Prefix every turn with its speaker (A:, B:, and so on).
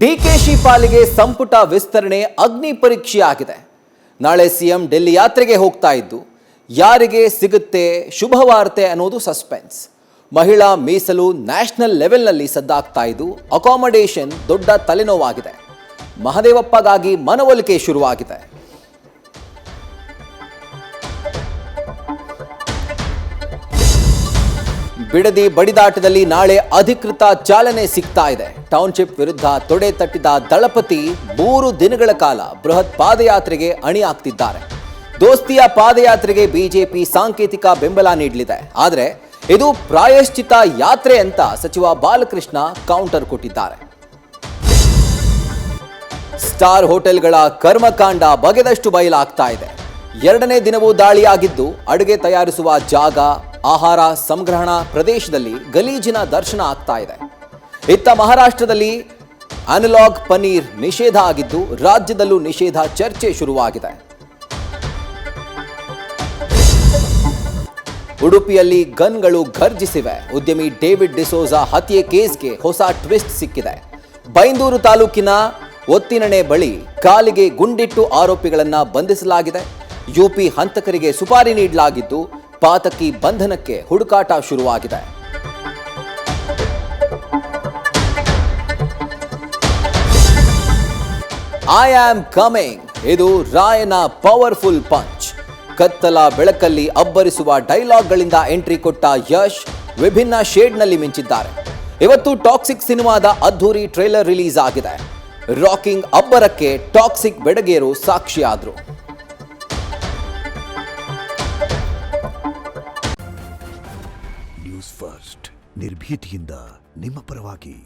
A: ಡಿಕೆಶಿ ಪಾಲಿಗೆ ಸಂಪುಟ ವಿಸ್ತರಣೆ ಅಗ್ನಿ ಪರೀಕ್ಷೆಯಾಗಿದೆ. ನಾಳೆ ಸಿಎಂ ಡೆಲ್ಲಿ ಯಾತ್ರೆಗೆ ಹೋಗ್ತಾ ಇದ್ದು ಯಾರಿಗೆ ಸಿಗುತ್ತೆ ಶುಭವಾರ್ತೆ ಅನ್ನೋದು ಸಸ್ಪೆನ್ಸ್. ಮಹಿಳಾ ಮೀಸಲು ನ್ಯಾಷನಲ್ ಲೆವೆಲ್ನಲ್ಲಿ ಸದ್ದಾಗ್ತಾ ಇದ್ದು ಅಕಾಮಡೇಷನ್ ದೊಡ್ಡ ತಲೆನೋವಾಗಿದೆ. ಮಹದೇವಪ್ಪಗಾಗಿ ಮನವೊಲಿಕೆ ಶುರುವಾಗಿದೆ. ಬಿಡದಿ ಬಡಿದಾಟದಲ್ಲಿ ನಾಳೆ ಅಧಿಕೃತ ಚಾಲನೆ ಸಿಗ್ತಾ ಇದೆ. ಟೌನ್ಶಿಪ್ ವಿರುದ್ಧ ತೊಡೆ ತಟ್ಟಿದ ದಳಪತಿ 3 ದಿನಗಳ ಕಾಲ ಬೃಹತ್ ಪಾದಯಾತ್ರೆಗೆ ಅಣಿಯಾಗ್ತಿದ್ದಾರೆ. ದೋಸ್ತಿಯ ಪಾದಯಾತ್ರೆಗೆ ಬಿಜೆಪಿ ಸಾಂಕೇತಿಕ ಬೆಂಬಲ ನೀಡಲಿದೆ. ಆದರೆ ಇದು ಪ್ರಾಯಶ್ಚಿತ ಯಾತ್ರೆ ಅಂತ ಸಚಿವ ಬಾಲಕೃಷ್ಣ ಕೌಂಟರ್ ಕೊಟ್ಟಿದ್ದಾರೆ. ಸ್ಟಾರ್ ಹೋಟೆಲ್ಗಳ ಕರ್ಮಕಾಂಡ ಬಗೆದಷ್ಟು ಬಯಲಾಗ್ತಾ ಇದೆ. 2ನೇ ದಿನವೂ ದಾಳಿಯಾಗಿದ್ದು ಅಡುಗೆ ತಯಾರಿಸುವ ಜಾಗ, ಆಹಾರ ಸಂಗ್ರಹಣಾ ಪ್ರದೇಶದಲ್ಲಿ ಗಲೀಜಿನ ದರ್ಶನ ಆಗ್ತಾ ಇದೆ. ಇತ್ತ ಮಹಾರಾಷ್ಟ್ರದಲ್ಲಿ ಅನಲಾಗ್ ಪನ್ನೀರ್ ನಿಷೇಧ ಆಗಿದ್ದು ರಾಜ್ಯದಲ್ಲೂ ನಿಷೇಧ ಚರ್ಚೆ ಶುರುವಾಗಿದೆ. ಉಡುಪಿಯಲ್ಲಿ ಗನ್ಗಳು ಘರ್ಜಿಸಿವೆ. ಉದ್ಯಮಿ ಡೇವಿಡ್ ಡಿಸೋಜಾ ಹತ್ಯೆ ಕೇಸ್ಗೆ ಹೊಸ ಟ್ವಿಸ್ಟ್ ಸಿಕ್ಕಿದೆ. ಬೈಂದೂರು ತಾಲೂಕಿನ ಒತ್ತಿನಣೆ ಬಳಿ ಕಾಲಿಗೆ ಗುಂಡಿಟ್ಟು ಆರೋಪಿಗಳನ್ನ ಬಂಧಿಸಲಾಗಿದೆ. ಯುಪಿ ಹಂತಕರಿಗೆ ಸುಪಾರಿ ನೀಡಲಾಗಿದ್ದು ಪಾತಕಿ ಬಂಧನಕ್ಕೆ ಹುಡುಕಾಟ ಶುರುವಾಗಿದೆ. ಐ ಆಮ್ ಕಮಿಂಗ್ ಇದು ರಾಯನ ಪವರ್ಫುಲ್ ಪಂಚ್. ಕತ್ತಲ ಬೆಳಕಲ್ಲಿ ಅಬ್ಬರಿಸುವ ಡೈಲಾಗ್ಗಳಿಂದ ಎಂಟ್ರಿ ಕೊಟ್ಟ ಯಶ್ ವಿಭಿನ್ನ ಶೇಡ್ನಲ್ಲಿ ಮಿಂಚಿದ್ದಾರೆ. ಇವತ್ತು ಟಾಕ್ಸಿಕ್ ಸಿನಿಮಾದ ಅದ್ಧೂರಿ ಟ್ರೇಲರ್ ರಿಲೀಸ್ ಆಗಿದೆ. ರಾಕಿಂಗ್ ಅಬ್ಬರಕ್ಕೆ ಟಾಕ್ಸಿಕ್ ಬೆಡಗೇರು ಸಾಕ್ಷಿಯಾದ್ರು.
B: ನ್ಯೂಸ್ ಫಸ್ಟ್ ನಿರ್ಭೀತಿಯಿಂದ ನಿಮ್ಮ ಪರವಾಗಿ.